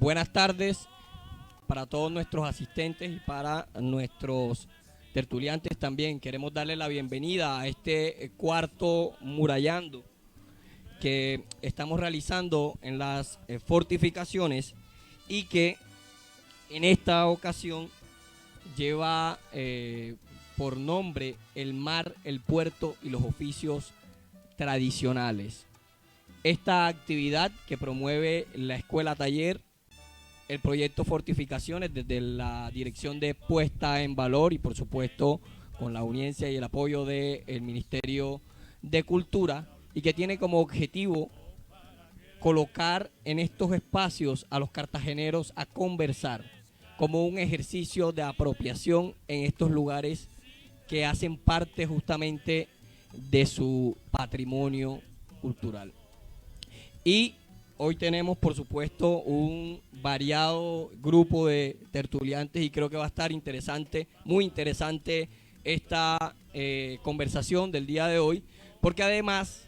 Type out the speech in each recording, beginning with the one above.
Buenas tardes para todos nuestros asistentes y para nuestros tertuliantes también. Queremos darle la bienvenida a este cuarto Murallando que estamos realizando en las fortificaciones y que en esta ocasión lleva por nombre el mar, el puerto y los oficios tradicionales. Esta actividad que promueve la Escuela Taller, el proyecto Fortificaciones desde la dirección de puesta en valor y por supuesto con la audiencia y el apoyo del Ministerio de Cultura, y que tiene como objetivo colocar en estos espacios a los cartageneros a conversar como un ejercicio de apropiación en estos lugares que hacen parte justamente de su patrimonio cultural. Y hoy tenemos, por supuesto, un variado grupo de tertuliantes y creo que va a estar interesante, muy interesante esta conversación del día de hoy, porque además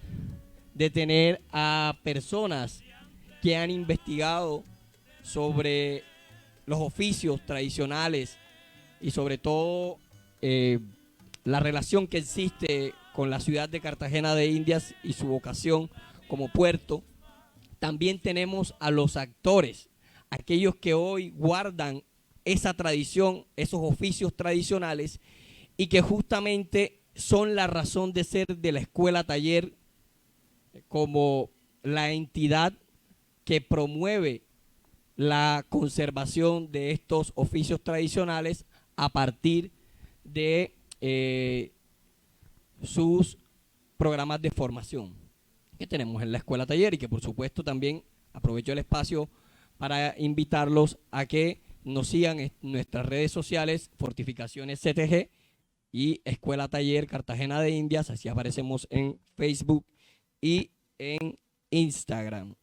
de tener a personas que han investigado sobre los oficios tradicionales y sobre todo la relación que existe con la ciudad de Cartagena de Indias y su vocación como puerto, también tenemos a los actores, aquellos que hoy guardan esa tradición, esos oficios tradicionales y que justamente son la razón de ser de la Escuela Taller como la entidad que promueve la conservación de estos oficios tradicionales a partir de sus programas de formación que tenemos en la Escuela Taller, y que por supuesto también aprovecho el espacio para invitarlos a que nos sigan en nuestras redes sociales, Fortificaciones CTG y Escuela Taller Cartagena de Indias. Así aparecemos en Facebook y en Instagram.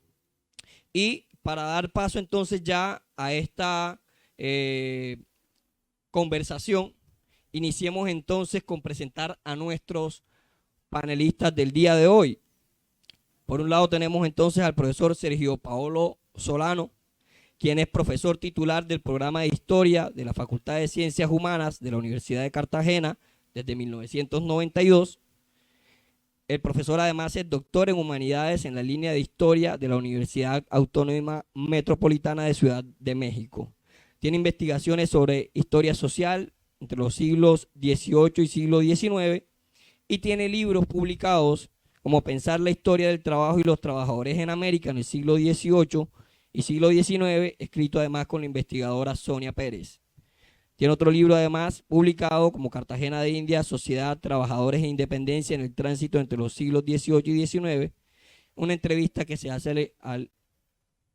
Y para dar paso entonces ya a esta conversación, iniciemos entonces con presentar a nuestros panelistas del día de hoy. Por un lado tenemos entonces al profesor Sergio Paolo Solano, quien es profesor titular del programa de Historia de la Facultad de Ciencias Humanas de la Universidad de Cartagena desde 1992. El profesor además es doctor en Humanidades en la línea de Historia de la Universidad Autónoma Metropolitana de Ciudad de México. Tiene investigaciones sobre historia social entre los siglos XVIII y siglo XIX y tiene libros publicados como Pensar la historia del trabajo y los trabajadores en América en el siglo XVIII y siglo XIX, escrito además con la investigadora Sonia Pérez. Tiene otro libro además publicado como Cartagena de Indias, Sociedad, Trabajadores e Independencia en el Tránsito entre los siglos XVIII y XIX, una entrevista que se hace al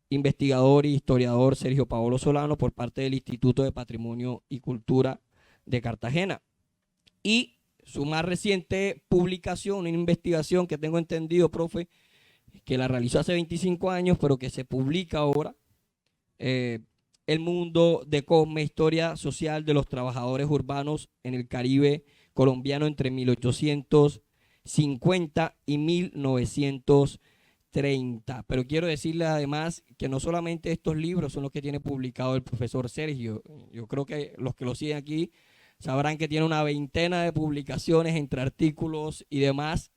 investigador e historiador Sergio Paolo Solano por parte del Instituto de Patrimonio y Cultura de Cartagena. Y su más reciente publicación, una investigación que tengo entendido, profe, que la realizó hace 25 años, pero que se publica ahora, El mundo de Cosme, historia social de los trabajadores urbanos en el Caribe colombiano entre 1850 y 1930. Pero quiero decirles además que no solamente estos libros son los que tiene publicado el profesor Sergio. Yo creo que los que lo siguen aquí sabrán que tiene una veintena de publicaciones entre artículos y demás,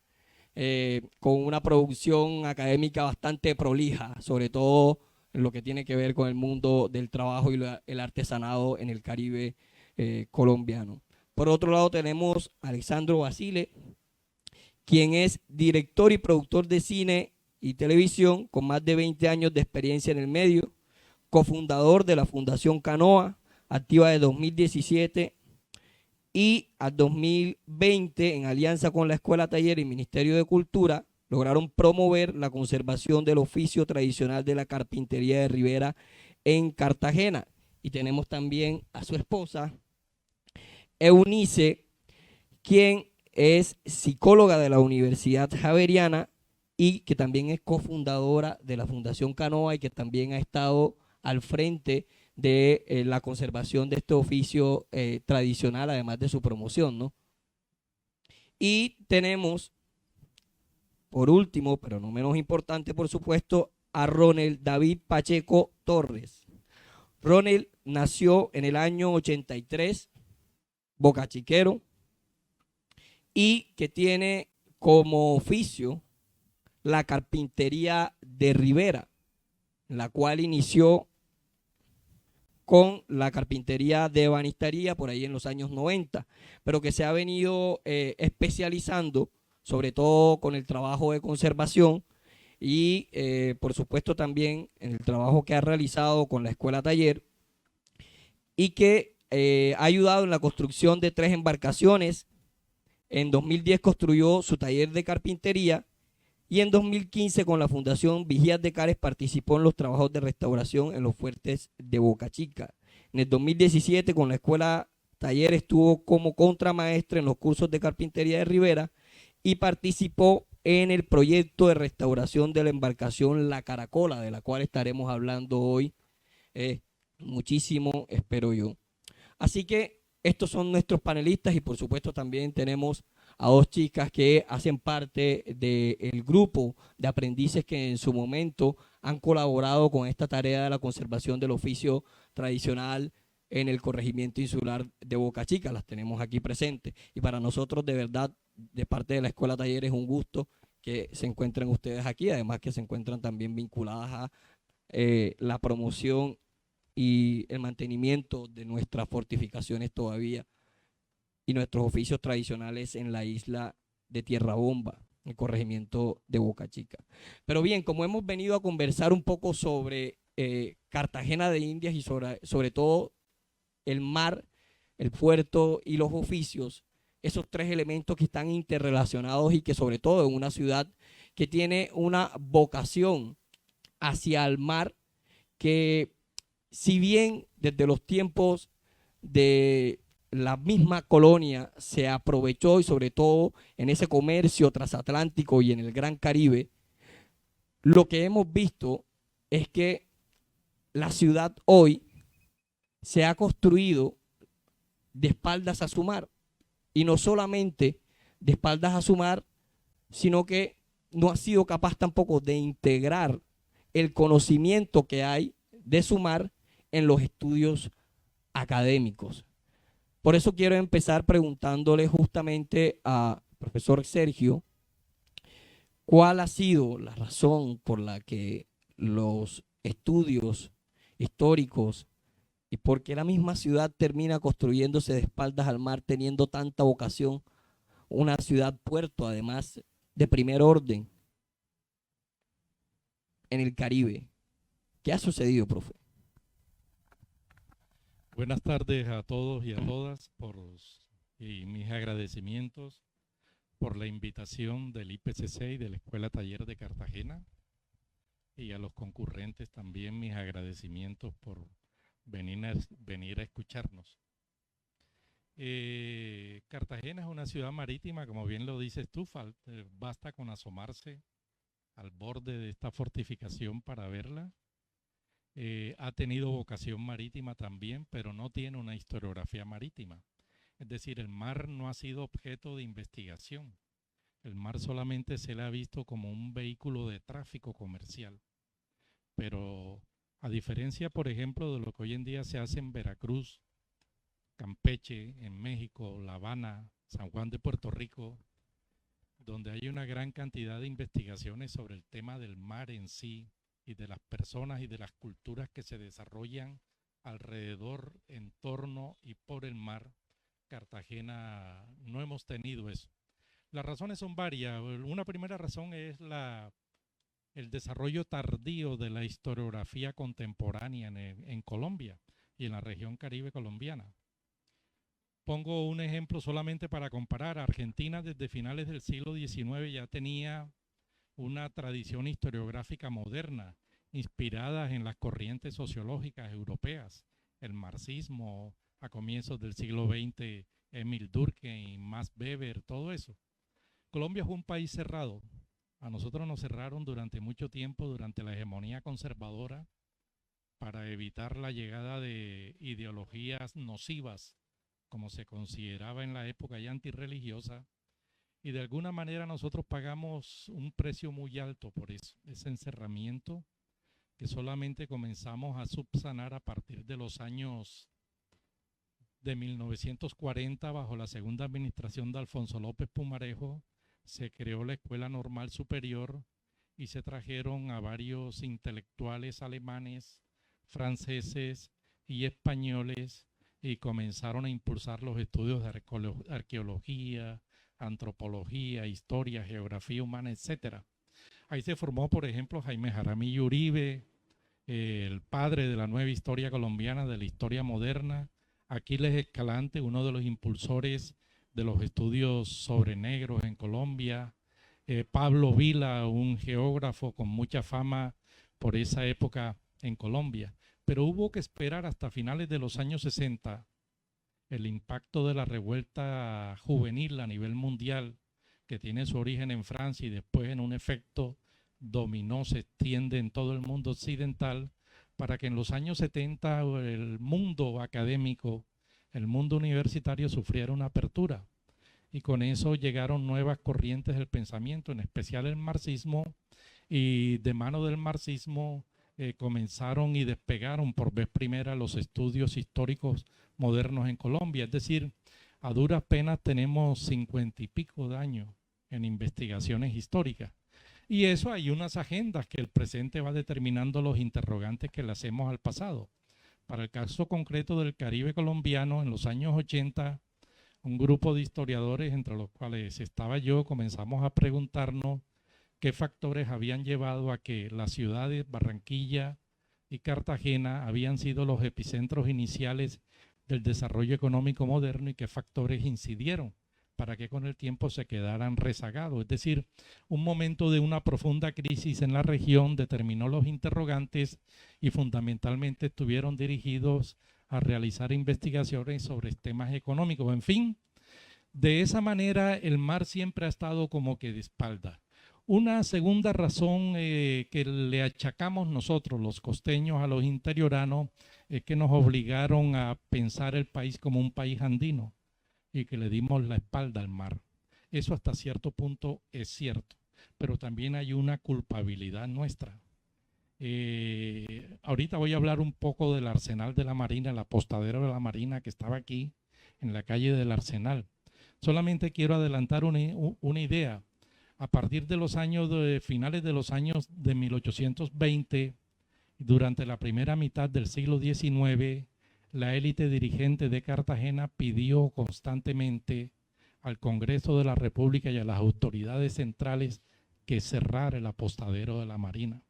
con una producción académica bastante prolija, sobre todo en lo que tiene que ver con el mundo del trabajo y el artesanado en el Caribe colombiano. Por otro lado tenemos a Alexandro Basile, quien es director y productor de cine y televisión con más de 20 años de experiencia en el medio, cofundador de la Fundación Canoa, activa de 2017 y a 2020, en alianza con la Escuela Taller y Ministerio de Cultura, lograron promover la conservación del oficio tradicional de la carpintería de Rivera en Cartagena. Y tenemos también a su esposa, Eunice, quien es psicóloga de la Universidad Javeriana y que también es cofundadora de la Fundación Canoa y que también ha estado al frente de la conservación de este oficio tradicional, además de su promoción, ¿no? Y tenemos, por último, pero no menos importante, por supuesto, a Ronald David Pacheco Torres, Ronald nació en el año 83, bocachiquero, y que tiene como oficio la carpintería de Rivera, la cual inició con la carpintería de ebanistería por ahí en los años 90, pero que se ha venido especializando, sobre todo con el trabajo de conservación y por supuesto también en el trabajo que ha realizado con la escuela taller y que ha ayudado en la construcción de 3 embarcaciones. En 2010 construyó su taller de carpintería y en 2015 con la Fundación Vigías de Cares participó en los trabajos de restauración en los fuertes de Boca Chica. En el 2017 con la escuela taller estuvo como contramaestre en los cursos de carpintería de Rivera y participó en el proyecto de restauración de la embarcación La Caracola, de la cual estaremos hablando hoy muchísimo, espero yo. Así que estos son nuestros panelistas y por supuesto también tenemos a 2 chicas que hacen parte del grupo de aprendices que en su momento han colaborado con esta tarea de la conservación del oficio tradicional en el corregimiento insular de Boca Chica. Las tenemos aquí presentes y para nosotros de verdad, de parte de la Escuela Taller, es un gusto que se encuentren ustedes aquí, además que se encuentran también vinculadas a la promoción y el mantenimiento de nuestras fortificaciones todavía y nuestros oficios tradicionales en la isla de Tierra Bomba, el corregimiento de Boca Chica. Pero bien, como hemos venido a conversar un poco sobre Cartagena de Indias y sobre todo el mar, el puerto y los oficios, esos 3 elementos que están interrelacionados y que sobre todo en una ciudad que tiene una vocación hacia el mar, que si bien desde los tiempos de la misma colonia se aprovechó y sobre todo en ese comercio transatlántico y en el Gran Caribe, lo que hemos visto es que la ciudad hoy se ha construido de espaldas a su mar y no solamente de espaldas a su mar, sino que no ha sido capaz tampoco de integrar el conocimiento que hay de su mar en los estudios académicos. Por eso quiero empezar preguntándole justamente a profesor Sergio, ¿cuál ha sido la razón por la que los estudios históricos y por qué la misma ciudad termina construyéndose de espaldas al mar teniendo tanta vocación, una ciudad puerto además de primer orden en el Caribe? ¿Qué ha sucedido, profe? Buenas tardes a todos y a todas y mis agradecimientos por la invitación del IPCC y de la Escuela Taller de Cartagena y a los concurrentes también mis agradecimientos por venir a escucharnos. Cartagena es una ciudad marítima, como bien lo dices tú, basta con asomarse al borde de esta fortificación para verla. Ha tenido vocación marítima también, pero no tiene una historiografía marítima. Es decir, el mar no ha sido objeto de investigación. El mar solamente se le ha visto como un vehículo de tráfico comercial. Pero a diferencia, por ejemplo, de lo que hoy en día se hace en Veracruz, Campeche, en México, La Habana, San Juan de Puerto Rico, donde hay una gran cantidad de investigaciones sobre el tema del mar en sí, y de las personas y de las culturas que se desarrollan alrededor, en torno y por el mar, Cartagena no hemos tenido eso. Las razones son varias. Una primera razón es el desarrollo tardío de la historiografía contemporánea en Colombia y en la región caribe colombiana. Pongo un ejemplo solamente para comparar. Argentina desde finales del siglo XIX ya tenía una tradición historiográfica moderna, inspirada en las corrientes sociológicas europeas, el marxismo a comienzos del siglo XX, Emil Durkheim, Max Weber, todo eso. Colombia fue un país cerrado. A nosotros nos cerraron durante mucho tiempo, durante la hegemonía conservadora, para evitar la llegada de ideologías nocivas, como se consideraba en la época ya antirreligiosa, y de alguna manera nosotros pagamos un precio muy alto por eso, ese encerramiento que solamente comenzamos a subsanar a partir de los años de 1940, bajo la segunda administración de Alfonso López Pumarejo. Se creó la Escuela Normal Superior y se trajeron a varios intelectuales alemanes, franceses y españoles y comenzaron a impulsar los estudios de arqueología, antropología, historia, geografía humana, etc. Ahí se formó, por ejemplo, Jaime Jaramillo Uribe, el padre de la nueva historia colombiana, de la historia moderna, Aquiles Escalante, uno de los impulsores de los estudios sobre negros en Colombia, Pablo Vila, un geógrafo con mucha fama por esa época en Colombia. Pero hubo que esperar hasta finales de los años 60 el impacto de la revuelta juvenil a nivel mundial, que tiene su origen en Francia y después en un efecto dominó, se extiende en todo el mundo occidental, para que en los años 70 el mundo académico, el mundo universitario sufriera una apertura. Y con eso llegaron nuevas corrientes del pensamiento, en especial el marxismo, y de mano del marxismo comenzaron y despegaron por vez primera los estudios históricos modernos en Colombia. Es decir, a duras penas tenemos 50 y pico de años en investigaciones históricas. Y eso hay unas agendas que el presente va determinando los interrogantes que le hacemos al pasado. Para el caso concreto del Caribe colombiano, en los años 80, un grupo de historiadores, entre los cuales estaba yo, comenzamos a preguntarnos qué factores habían llevado a que las ciudades Barranquilla y Cartagena habían sido los epicentros iniciales del desarrollo económico moderno y qué factores incidieron para que con el tiempo se quedaran rezagados. Es decir, un momento de una profunda crisis en la región determinó los interrogantes y fundamentalmente estuvieron dirigidos a realizar investigaciones sobre temas económicos. En fin, de esa manera el mar siempre ha estado como que de espalda. Una segunda razón que le achacamos nosotros, los costeños, a los interioranos, es que nos obligaron a pensar el país como un país andino y que le dimos la espalda al mar. Eso hasta cierto punto es cierto, pero también hay una culpabilidad nuestra. Ahorita voy a hablar un poco del Arsenal de la Marina, el apostadero de la Marina que estaba aquí en la calle del Arsenal. Solamente quiero adelantar una idea. A partir de los años finales de los años de 1820, durante la primera mitad del siglo XIX, la élite dirigente de Cartagena pidió constantemente al Congreso de la República y a las autoridades centrales que cerrara el apostadero de la Marina,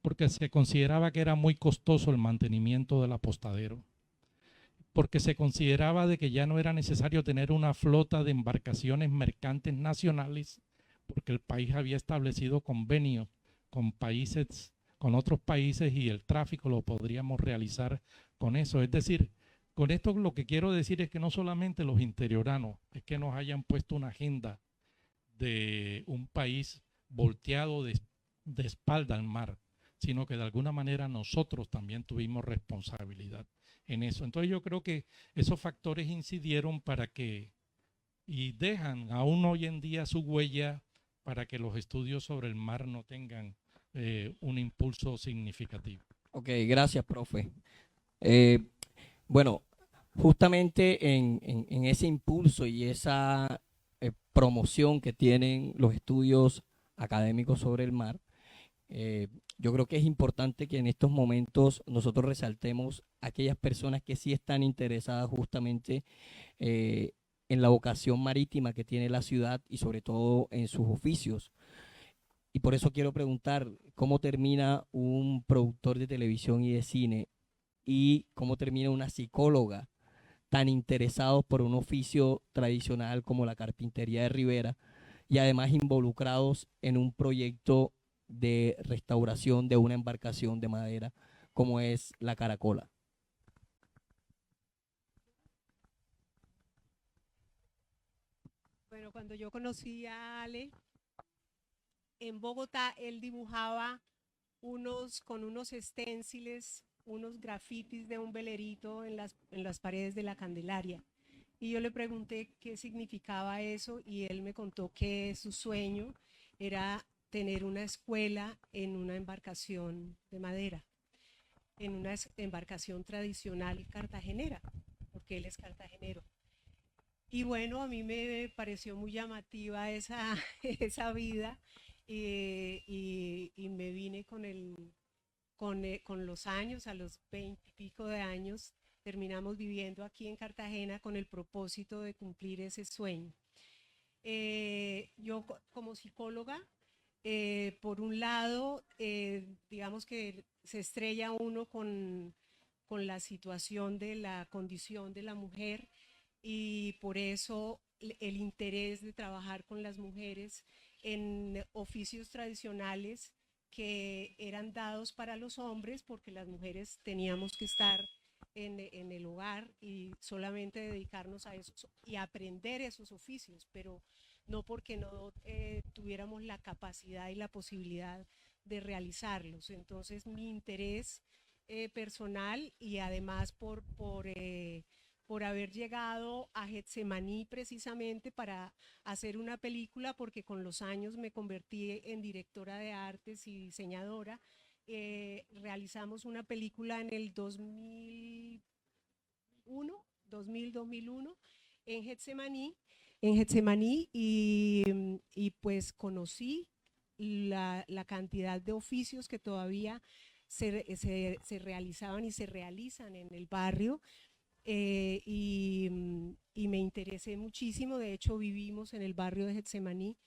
porque se consideraba que era muy costoso el mantenimiento del apostadero, porque se consideraba de que ya no era necesario tener una flota de embarcaciones mercantes nacionales, porque el país había establecido convenios con países, con otros países, y el tráfico lo podríamos realizar con eso. Es decir, con esto lo que quiero decir es que no solamente los interioranos es que nos hayan puesto una agenda de un país volteado de espalda al mar, sino que de alguna manera nosotros también tuvimos responsabilidad en eso. Entonces yo creo que esos factores incidieron para que, y dejan aún hoy en día su huella, para que los estudios sobre el mar no tengan un impulso significativo. Ok, gracias, profe. Bueno, justamente en ese impulso y esa promoción que tienen los estudios académicos sobre el mar, yo creo que es importante que en estos momentos nosotros resaltemos a aquellas personas que sí están interesadas justamente en la vocación marítima que tiene la ciudad y sobre todo en sus oficios. Y por eso quiero preguntar, ¿cómo termina un productor de televisión y de cine y cómo termina una psicóloga tan interesados por un oficio tradicional como la carpintería de Rivera y además involucrados en un proyecto de restauración de una embarcación de madera como es la Caracola? Bueno, cuando yo conocí a Ale, en Bogotá él dibujaba con unos esténciles, unos grafitis de un velerito en las paredes de la Candelaria. Y yo le pregunté qué significaba eso y él me contó que su sueño era tener una escuela en una embarcación de madera, en una embarcación tradicional cartagenera, porque él es cartagenero. Y bueno, a mí me pareció muy llamativa esa, esa vida y me vine con los años, a los 20 y pico de años, terminamos viviendo aquí en Cartagena con el propósito de cumplir ese sueño. Yo como psicóloga, por un lado, digamos que se estrella uno con la situación de la condición de la mujer y por eso el interés de trabajar con las mujeres en oficios tradicionales que eran dados para los hombres porque las mujeres teníamos que estar en el hogar y solamente dedicarnos a eso y aprender esos oficios, pero no porque no tuviéramos la capacidad y la posibilidad de realizarlos. Entonces mi interés personal y además por haber llegado a Getsemaní precisamente para hacer una película, porque con los años me convertí en directora de artes y diseñadora. Realizamos una película en el 2001 en Getsemaní y pues conocí la cantidad de oficios que todavía se realizaban y se realizan en el barrio. Y me interesé muchísimo. De hecho vivimos en el barrio de Getsemaní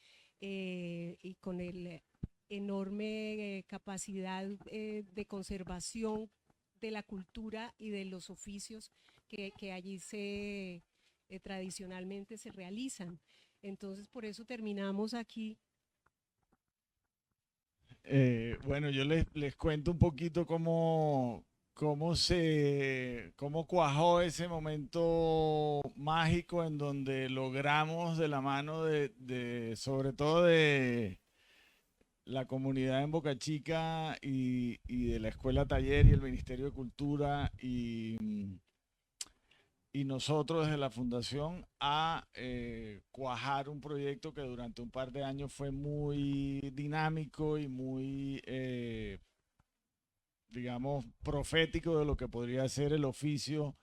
y con el enorme capacidad de conservación de la cultura y de los oficios que allí tradicionalmente se realizan. Entonces por eso terminamos aquí. Bueno, yo les cuento un poquito cómo cuajó ese momento mágico en donde logramos de la mano sobre todo de la comunidad en Boca Chica y de la Escuela Taller y el Ministerio de Cultura y nosotros desde la Fundación a cuajar un proyecto que durante un par de años fue muy dinámico y muy digamos, profético de lo que podría ser el oficio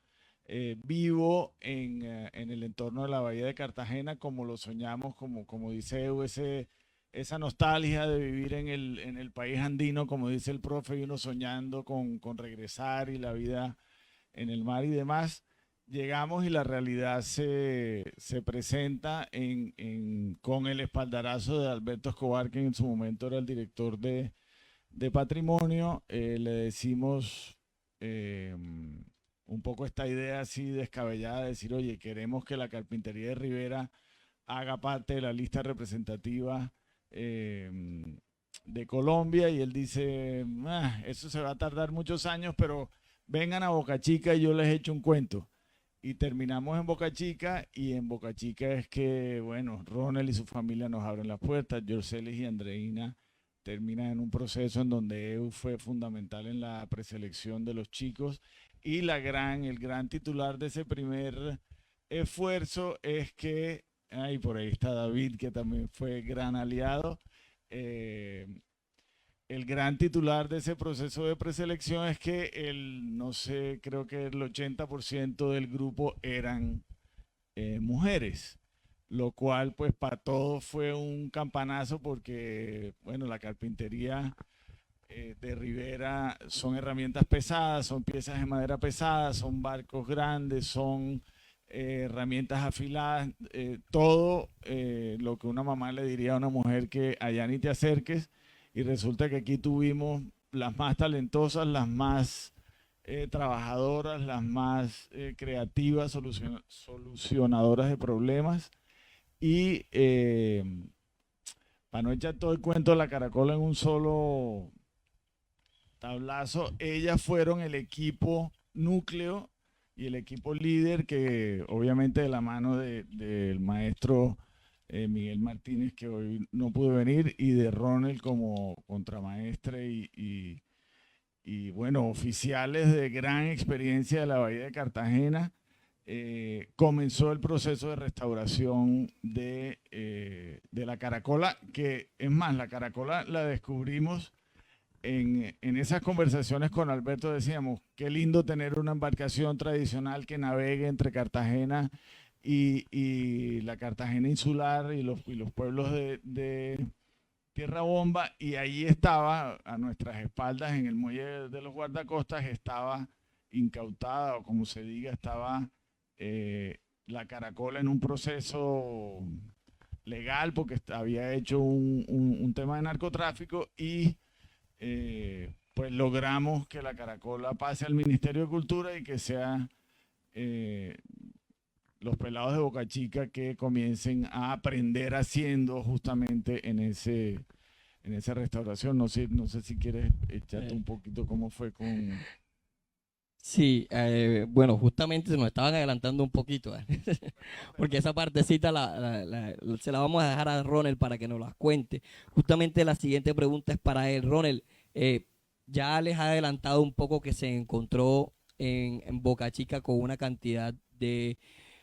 vivo en el entorno de la Bahía de Cartagena, como lo soñamos, como dice Evo, esa nostalgia de vivir en el país andino, como dice el profe, y uno soñando con regresar y la vida en el mar y demás. Llegamos y la realidad se presenta con el espaldarazo de Alberto Escobar, que en su momento era el director de Patrimonio. Le decimos un poco esta idea así descabellada de decir, oye, queremos que la carpintería de Rivera haga parte de la lista representativa de Colombia, y él dice, eso se va a tardar muchos años, pero vengan a Boca Chica y yo les echo un cuento. Y terminamos en Boca Chica, y en Boca Chica es que, bueno, Ronald y su familia nos abren las puertas, Yorcelis y Andreina termina en un proceso en donde EU fue fundamental en la preselección de los chicos, y el gran titular de ese primer esfuerzo es que, por ahí está David, que también fue gran aliado, el gran titular de ese proceso de preselección es que no sé, creo que el 80% del grupo eran mujeres, lo cual pues para todos fue un campanazo, porque bueno, la carpintería de Rivera son herramientas pesadas, son piezas de madera pesadas, son barcos grandes, son herramientas afiladas, todo lo que una mamá le diría a una mujer que allá ni te acerques, y resulta que aquí tuvimos las más talentosas, las más trabajadoras, las más creativas, solucionadoras de problemas. Y para no echar todo el cuento de la caracola en un solo tablazo, ellas fueron el equipo núcleo y el equipo líder, que obviamente de la mano del maestro Miguel Martínez, que hoy no pudo venir, y de Ronald como contramaestre y bueno, oficiales de gran experiencia de la Bahía de Cartagena, comenzó el proceso de restauración de la caracola, que es más, la caracola la descubrimos en esas conversaciones con Alberto. Decíamos, qué lindo tener una embarcación tradicional que navegue entre Cartagena y la Cartagena insular y los pueblos de Tierra Bomba, y ahí estaba, a nuestras espaldas, en el muelle de los guardacostas, estaba incautada, o como se diga, estaba la caracola en un proceso legal, porque había hecho un tema de narcotráfico, y pues logramos que la caracola pase al Ministerio de Cultura y que sea los pelados de Boca Chica que comiencen a aprender haciendo justamente en esa restauración. No sé si quieres echarte un poquito cómo fue con... Sí, bueno, justamente se nos estaban adelantando un poquito, porque esa partecita se la vamos a dejar a Ronald para que nos las cuente. Justamente la siguiente pregunta es para él. Ronald, ya les ha adelantado un poco que se encontró en Boca Chica con una cantidad de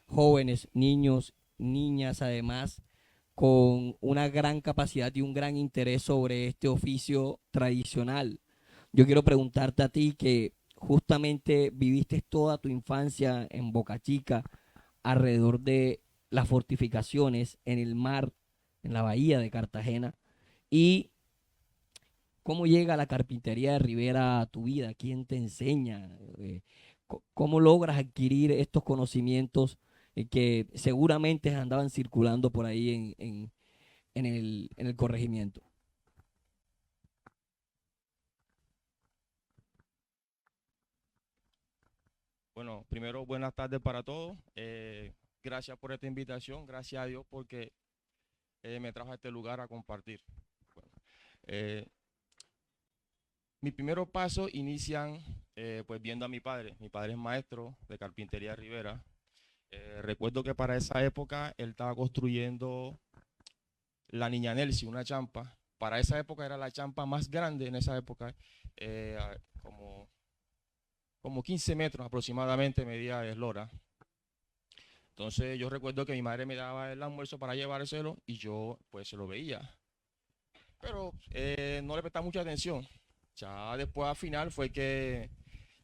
jóvenes, niños, niñas, además, con una gran capacidad y un gran interés sobre este oficio tradicional. Yo quiero preguntarte a ti, que justamente viviste toda tu infancia en Boca Chica, alrededor de las fortificaciones, en el mar, en la bahía de Cartagena, y cómo llega la carpintería de Rivera a tu vida, quién te enseña. ¿Cómo logras adquirir estos conocimientos que seguramente andaban circulando por ahí en el corregimiento? Bueno, primero, buenas tardes para todos. Gracias por esta invitación. Gracias a Dios porque me trajo a este lugar a compartir. Bueno, eh, mis primeros pasos inician pues viendo a mi padre. Mi padre es maestro de carpintería Rivera. Recuerdo que para esa época él estaba construyendo la Niña Nelsi, una champa. Para esa época era la champa más grande en esa época, eh, como, como 15 metros aproximadamente medía eslora. Entonces yo recuerdo que mi madre me daba el almuerzo para llevárselo y yo pues se lo veía. Pero no le prestaba mucha atención. Ya después al final fue que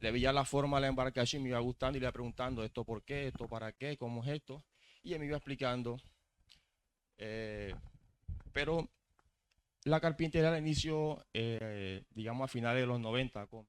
le veía la forma de la embarcación y me iba gustando y le iba preguntando esto por qué, esto para qué, cómo es esto. Y él me iba explicando. eh, pero la carpintería la inició, digamos, a finales de los 90 con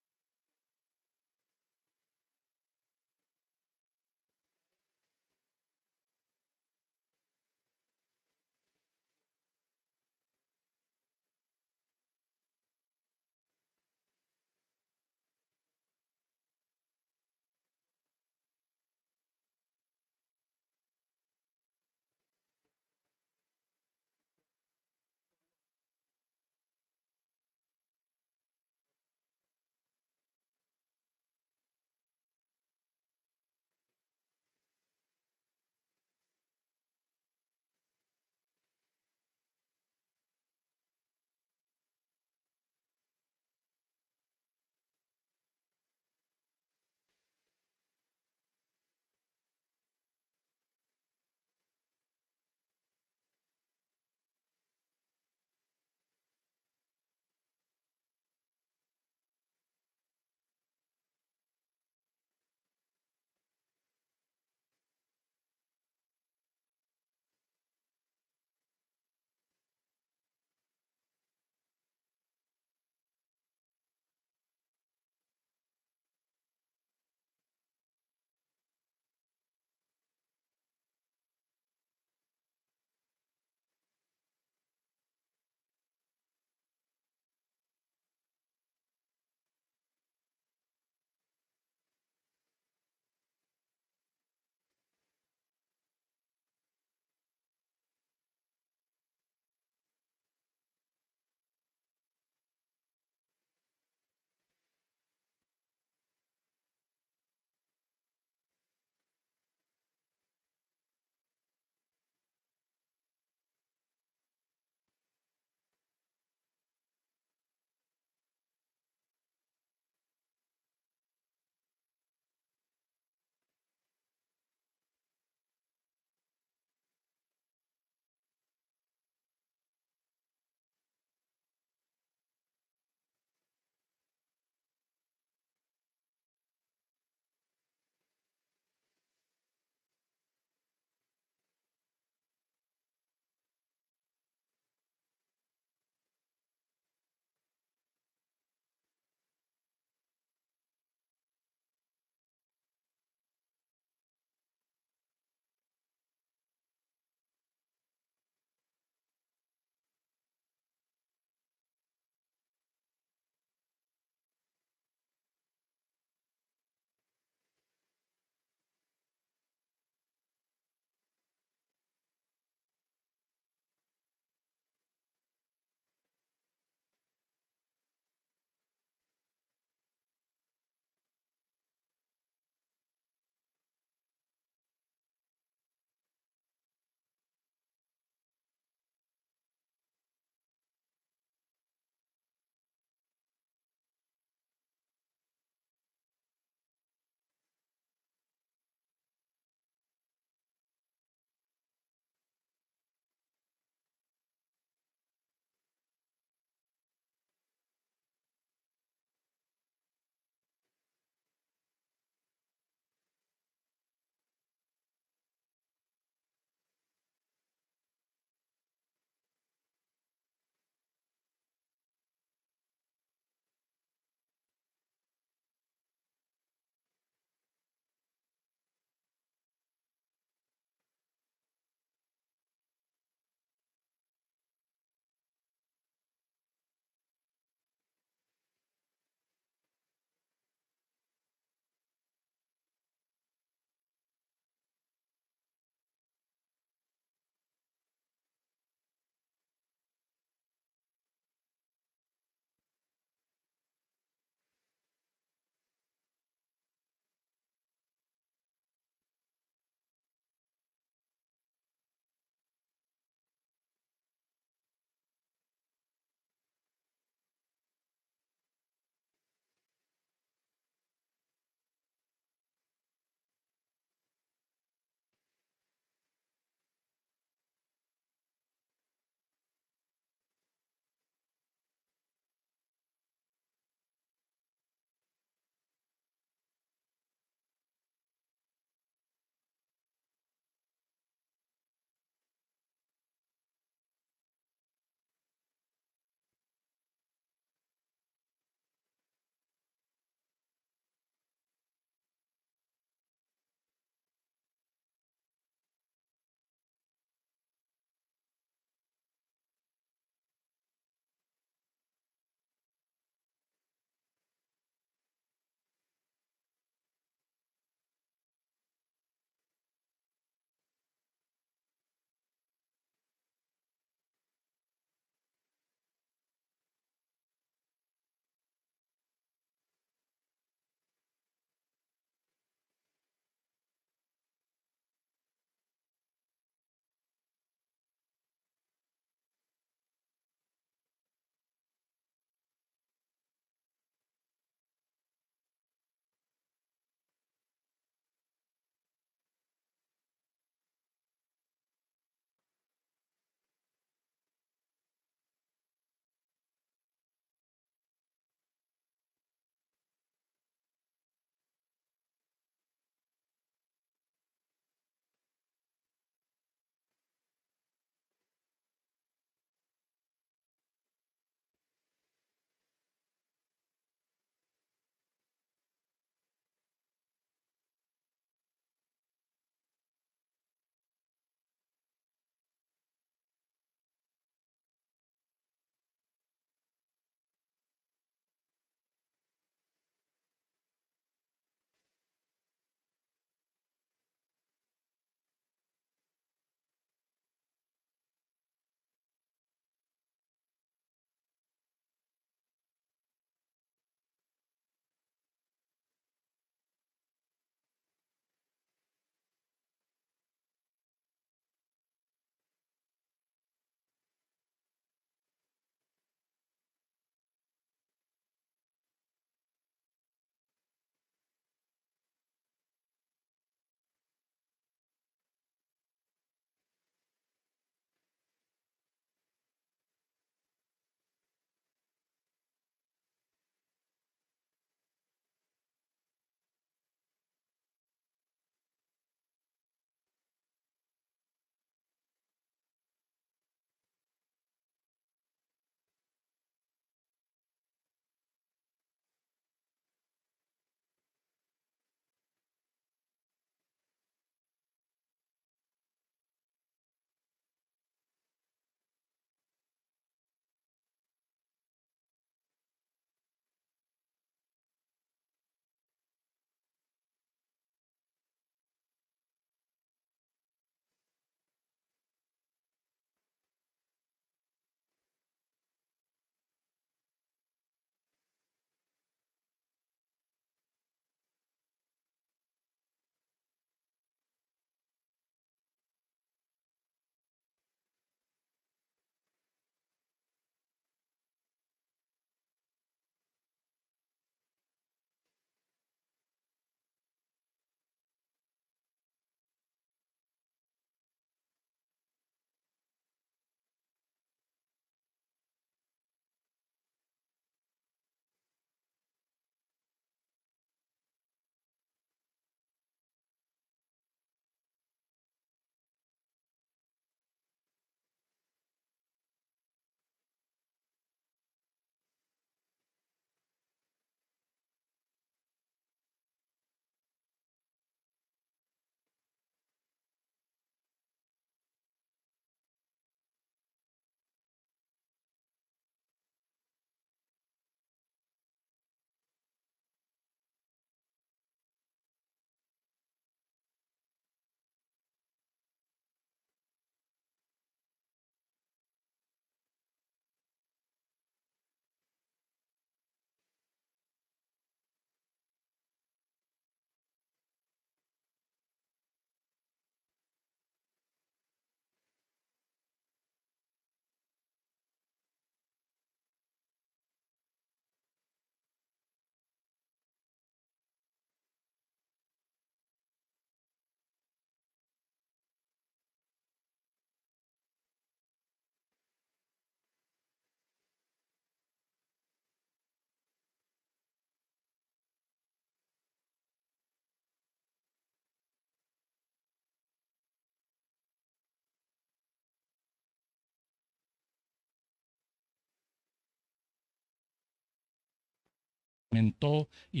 implementó y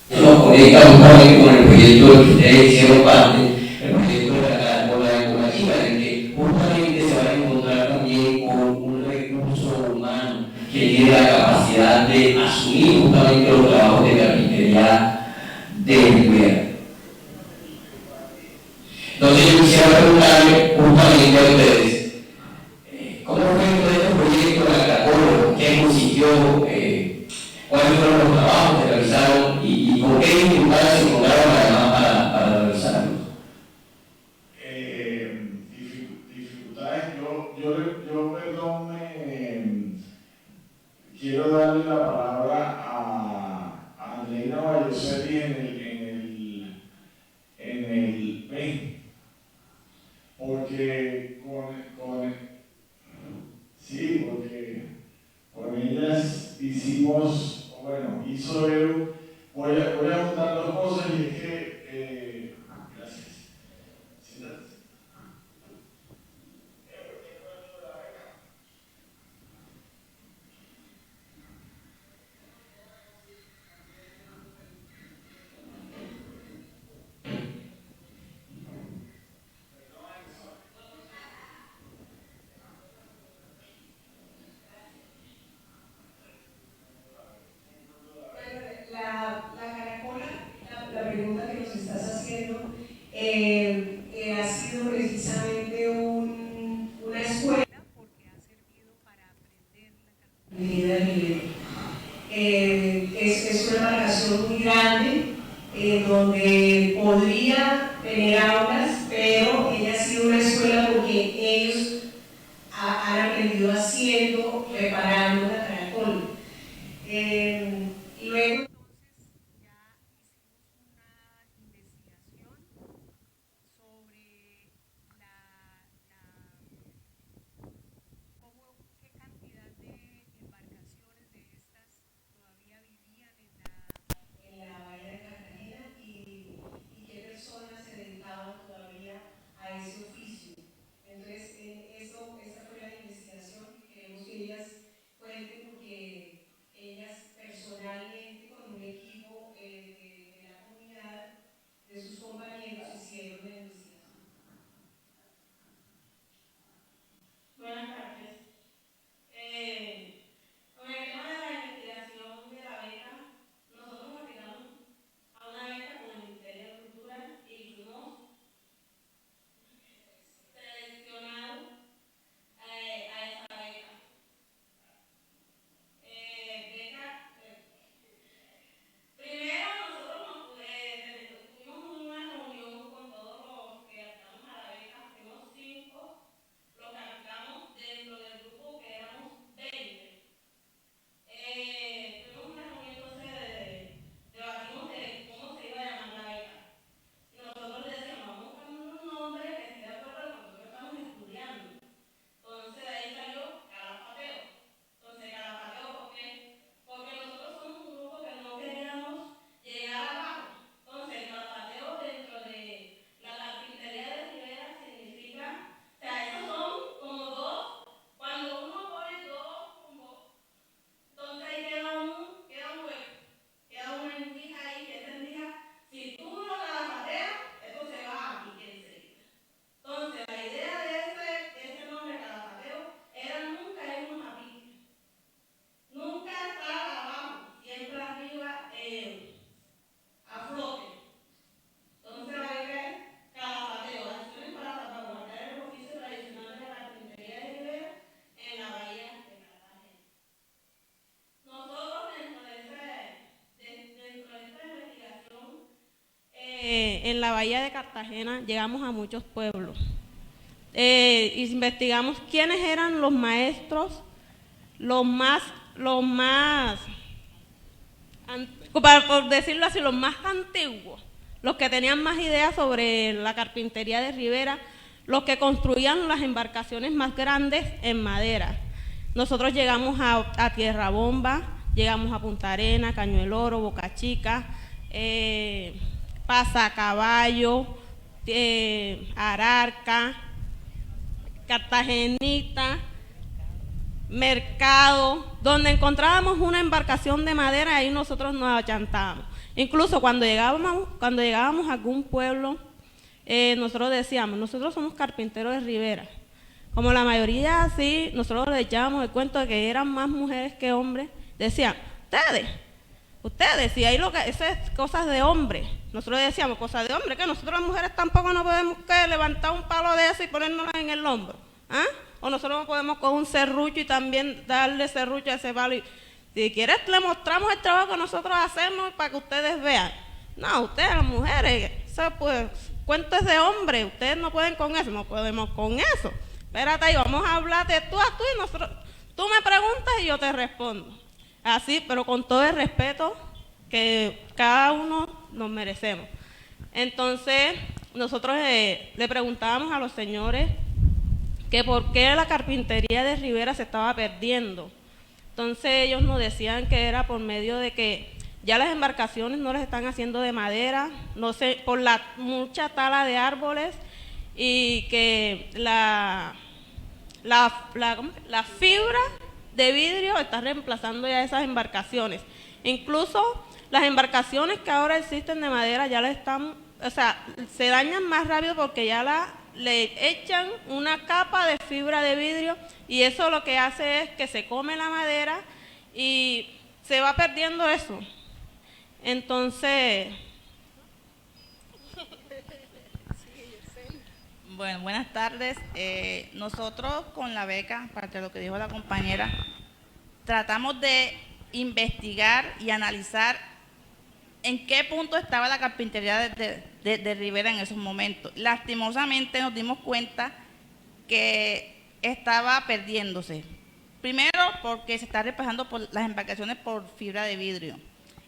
nos conecta justamente con el proyecto del que ustedes hicieron parte, el proyecto de la carámbola informativa, en el que justamente se van a encontrar también con un recurso humano que tiene la capacidad de asumir justamente los trabajos de carpintería de primera. Entonces yo quisiera preguntarle justamente a ustedes, ¿cómo fue todo este proyecto de la caracol? ¿Qué consistió? ¿Cuáles fueron los trabajos que realizaron y con qué dificultades se encontraron además para realizarlos? Dificultades, yo perdón, quiero darle la palabra a Andreina Valloseri en el B, porque sí, porque con ellas hicimos, bueno, hizo él, voy a juntar dos cosas y es que, gracias. Siéntate. La caracola, la pregunta que nos estás haciendo, ha sido precisamente una escuela porque ha servido para aprender la carpintería de nivel. Es una embarcación muy grande donde podría tener aulas, pero ella ha sido una escuela porque ellos han aprendido haciendo, reparando la caracola. Luego sobre En la bahía de Cartagena llegamos a muchos pueblos. Investigamos quiénes eran los maestros, por decirlo así, los más antiguos, los que tenían más ideas sobre la carpintería de Rivera, los que construían las embarcaciones más grandes en madera. Nosotros llegamos a Tierra Bomba, llegamos a Punta Arena, Caño del Oro, Boca Chica, Pasacaballo, Ararca, Cartagenita, Mercado, donde encontrábamos una embarcación de madera, ahí nosotros nos achantábamos. Incluso cuando llegábamos a algún pueblo, nosotros decíamos, nosotros somos carpinteros de Rivera. Como la mayoría así, nosotros les echábamos el cuento de que eran más mujeres que hombres, decían, ustedes, si hay eso es cosas de hombre. Nosotros decíamos, cosas de hombre, que nosotros las mujeres tampoco no podemos levantar un palo de eso y ponérnoslo en el hombro, ¿ah? O nosotros no podemos coger un serrucho y también darle serrucho a ese palo. Y, si quieres, le mostramos el trabajo que nosotros hacemos para que ustedes vean. No, ustedes, las mujeres, eso pues, cuento es de hombre, ustedes no pueden con eso, no podemos con eso. Espérate ahí, vamos a hablar de tú a tú y nosotros, tú me preguntas y yo te respondo. Así, pero con todo el respeto que cada uno nos merecemos. Entonces, nosotros le preguntábamos a los señores que por qué la carpintería de Rivera se estaba perdiendo. Entonces ellos nos decían que era por medio de que ya las embarcaciones no las están haciendo de madera, no sé, por la mucha tala de árboles y que la fibra de vidrio está reemplazando ya esas embarcaciones. Incluso las embarcaciones que ahora existen de madera ya se dañan más rápido porque ya le echan una capa de fibra de vidrio y eso lo que hace es que se come la madera y se va perdiendo eso. Entonces, bueno, buenas tardes. Nosotros con la beca, parte de lo que dijo la compañera, tratamos de investigar y analizar en qué punto estaba la carpintería de Rivera en esos momentos. Lastimosamente nos dimos cuenta que estaba perdiéndose. Primero porque se está reemplazando por las embarcaciones por fibra de vidrio.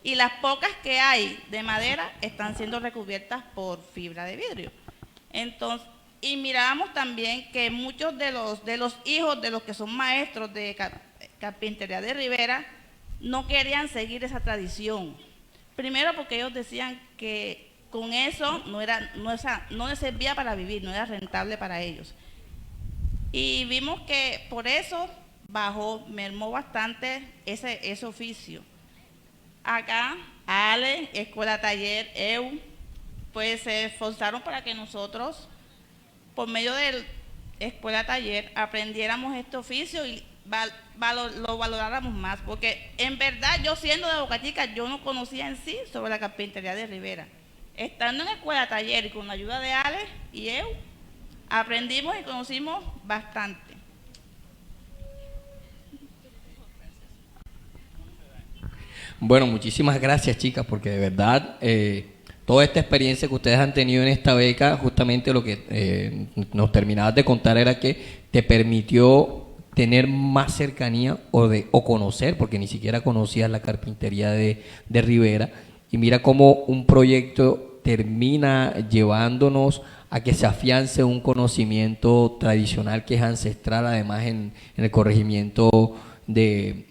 Y las pocas que hay de madera están siendo recubiertas por fibra de vidrio. Entonces, y mirábamos también que muchos de los hijos de los que son maestros de carpintería de Rivera no querían seguir esa tradición. Primero porque ellos decían que con eso no les servía para vivir, no era rentable para ellos. Y vimos que por eso mermó bastante ese oficio. Acá, Ale, Escuela Taller, EU, pues se esforzaron para que nosotros, por medio de Escuela Taller, aprendiéramos este oficio y lo valoráramos más, porque en verdad yo siendo de Boca Chica yo no conocía en sí sobre la carpintería de Rivera. Estando en Escuela Taller y con la ayuda de Ale y EU, aprendimos y conocimos bastante. Bueno, muchísimas gracias, chicas, porque de verdad toda esta experiencia que ustedes han tenido en esta beca, justamente lo que nos terminabas de contar era que te permitió tener más cercanía o conocer, porque ni siquiera conocías la carpintería de Rivera, y mira cómo un proyecto termina llevándonos a que se afiance un conocimiento tradicional que es ancestral, además en el corregimiento de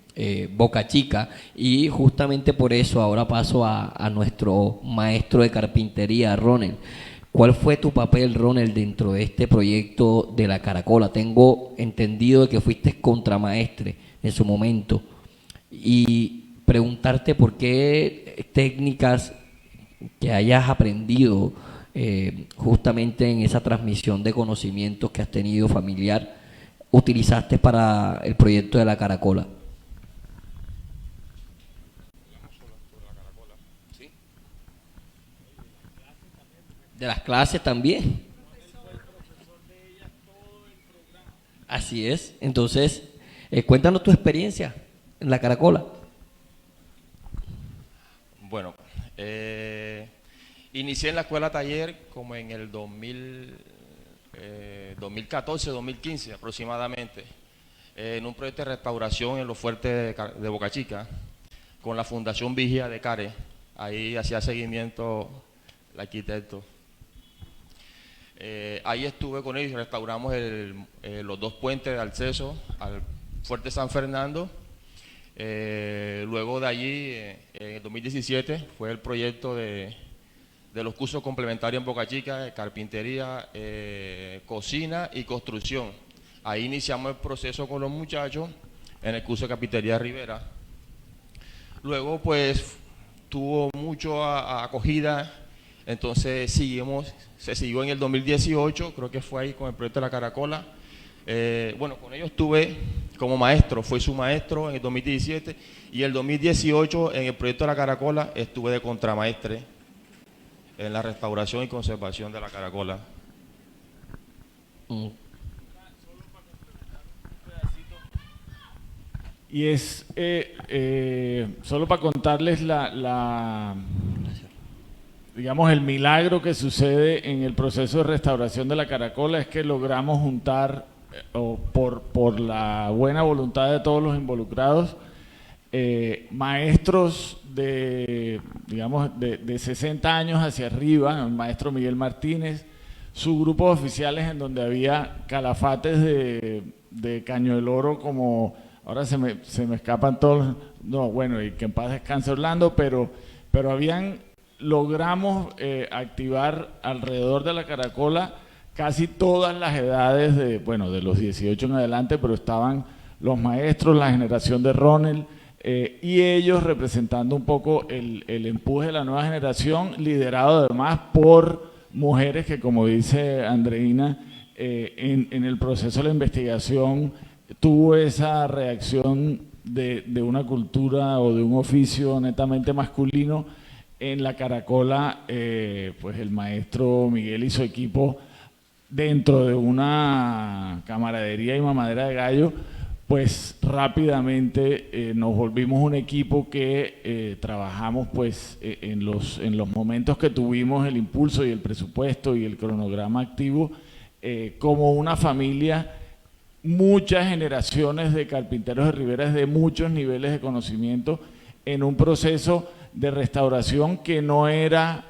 Boca Chica. Y justamente por eso ahora paso a nuestro maestro de carpintería, Ronald. ¿Cuál fue tu papel, Ronald, dentro de este proyecto de la Caracola? Tengo entendido de que fuiste contramaestre en su momento, y preguntarte por qué técnicas que hayas aprendido justamente en esa transmisión de conocimientos que has tenido familiar utilizaste para el proyecto de la Caracola. De las clases también. Así es. Entonces, cuéntanos tu experiencia en la Caracola. Bueno, Inicié en la escuela taller como en el 2014, 2015 aproximadamente, en un proyecto de restauración en los fuertes de Boca Chica, con la Fundación Vigía de Care. Ahí hacía seguimiento el arquitecto. Ahí estuve con ellos y restauramos los 2 puentes de acceso al Fuerte San Fernando. Luego de allí, en el 2017, fue el proyecto de los cursos complementarios en Boca Chica, carpintería, cocina y construcción. Ahí iniciamos el proceso con los muchachos en el curso de carpintería Rivera. Luego, pues, tuvo mucho acogida, entonces se siguió en el 2018, creo que fue ahí con el proyecto de la Caracola. Bueno, con ellos estuve como maestro, fui su maestro en el 2017, y el 2018 en el proyecto de la Caracola estuve de contramaestre en la restauración y conservación de la Caracola. Y es solo para contarles digamos, el milagro que sucede en el proceso de restauración de la Caracola, es que logramos juntar, por la buena voluntad de todos los involucrados, maestros digamos, de 60 años hacia arriba, el maestro Miguel Martínez, su grupo de oficiales en donde había calafates de Caño del Oro, como ahora se me escapan todos, no, bueno, y que en paz descanse Orlando, pero logramos activar alrededor de la Caracola casi todas las edades de los 18 en adelante, pero estaban los maestros, la generación de Ronald, y ellos representando un poco el empuje de la nueva generación, liderado además por mujeres que, como dice Andreina, en el proceso de la investigación tuvo esa reacción de una cultura o de un oficio netamente masculino. En la Caracola, pues el maestro Miguel y su equipo, dentro de una camaradería y mamadera de gallo, pues rápidamente nos volvimos un equipo que trabajamos pues en los momentos que tuvimos el impulso y el presupuesto y el cronograma activo, como una familia, muchas generaciones de carpinteros de Rivera de muchos niveles de conocimiento, en un proceso de restauración que no era,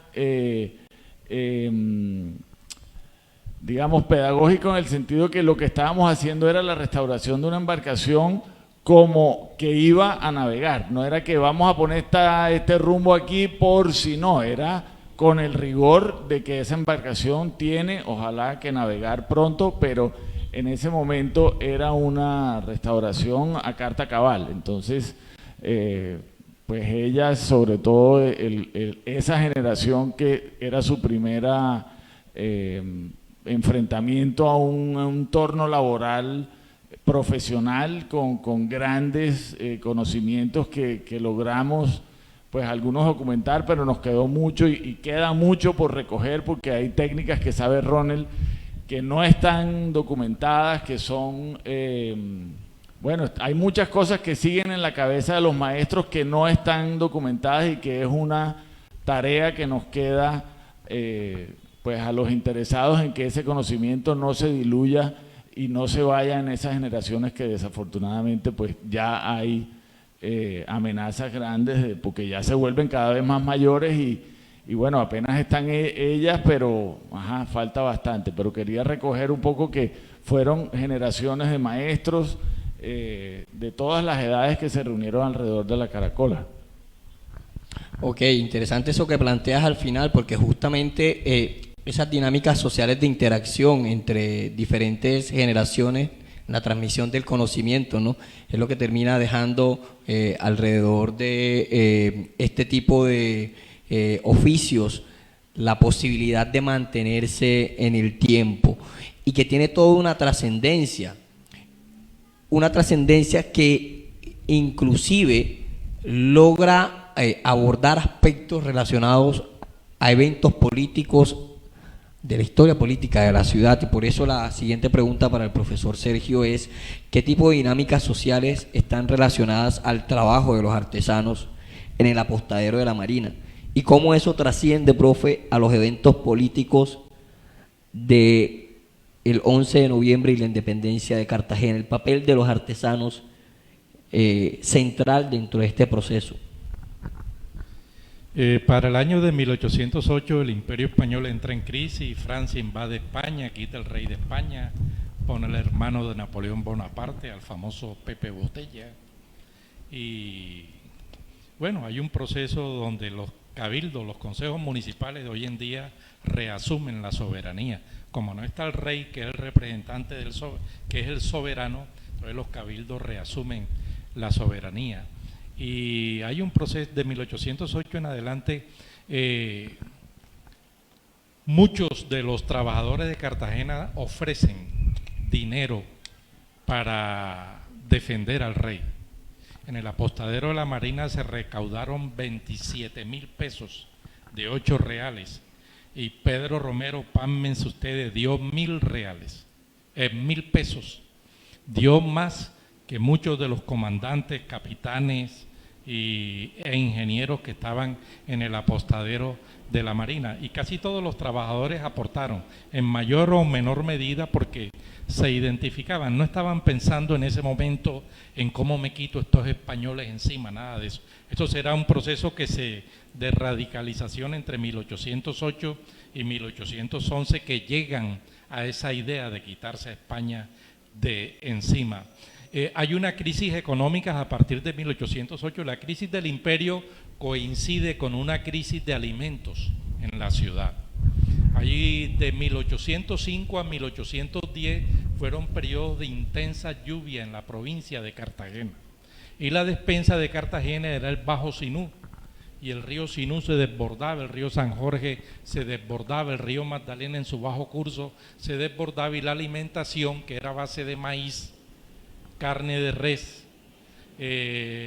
digamos, pedagógico, en el sentido que lo que estábamos haciendo era la restauración de una embarcación como que iba a navegar. No era que vamos a poner este rumbo aquí por si no, era con el rigor de que esa embarcación tiene, ojalá que navegar pronto, pero en ese momento era una restauración a carta cabal. Entonces, pues ella, sobre todo esa generación que era su primera enfrentamiento a un entorno laboral profesional con grandes conocimientos que logramos, pues algunos documentar, pero nos quedó mucho y queda mucho por recoger, porque hay técnicas que sabe Ronald que no están documentadas, que son, bueno, hay muchas cosas que siguen en la cabeza de los maestros que no están documentadas y que es una tarea que nos queda pues a los interesados en que ese conocimiento no se diluya y no se vaya en esas generaciones que desafortunadamente pues ya hay amenazas grandes porque ya se vuelven cada vez más mayores y bueno, apenas están ellas, pero falta bastante. Pero quería recoger un poco que fueron generaciones de maestros de todas las edades que se reunieron alrededor de la Caracola. Ok, interesante eso que planteas al final, porque justamente esas dinámicas sociales de interacción entre diferentes generaciones, la transmisión del conocimiento, ¿no? Es lo que termina dejando alrededor de este tipo de oficios la posibilidad de mantenerse en el tiempo y que tiene toda una trascendencia que inclusive logra abordar aspectos relacionados a eventos políticos de la historia política de la ciudad. Y por eso la siguiente pregunta para el profesor Sergio es: ¿qué tipo de dinámicas sociales están relacionadas al trabajo de los artesanos en el apostadero de la Marina? y cómo eso trasciende, profe, a los eventos políticos de el 11 de noviembre y la independencia de Cartagena, el papel de los artesanos central dentro de este proceso. Para el año de 1808 el Imperio Español entra en crisis, Francia invade España, quita el rey de España, pone el hermano de Napoleón Bonaparte, al famoso Pepe Botella, y bueno, hay un proceso donde los cabildos, los consejos municipales de hoy en día reasumen la soberanía. Como no está el rey, que es el representante que es el soberano, entonces los cabildos reasumen la soberanía. Y hay un proceso de 1808 en adelante, muchos de los trabajadores de Cartagena ofrecen dinero para defender al rey. En el apostadero de la Marina se recaudaron 27.000 pesos de 8 reales. Y Pedro Romero, pámense ustedes, dio 1.000 reales, 1.000 pesos. Dio más que muchos de los comandantes, capitanes e ingenieros que estaban en el apostadero de la Marina. Y casi todos los trabajadores aportaron, en mayor o menor medida, porque se identificaban, no estaban pensando en ese momento en cómo me quito estos españoles encima, nada de eso. Esto será un proceso de radicalización entre 1808 y 1811 que llegan a esa idea de quitarse a España de encima. Hay una crisis económica a partir de 1808, la crisis del imperio coincide con una crisis de alimentos en la ciudad. Allí de 1805 a 1810 fueron periodos de intensa lluvia en la provincia de Cartagena. Y la despensa de Cartagena era el Bajo Sinú, y el río Sinú se desbordaba, el río San Jorge se desbordaba, el río Magdalena en su bajo curso se desbordaba, y la alimentación, que era a base de maíz, carne de res,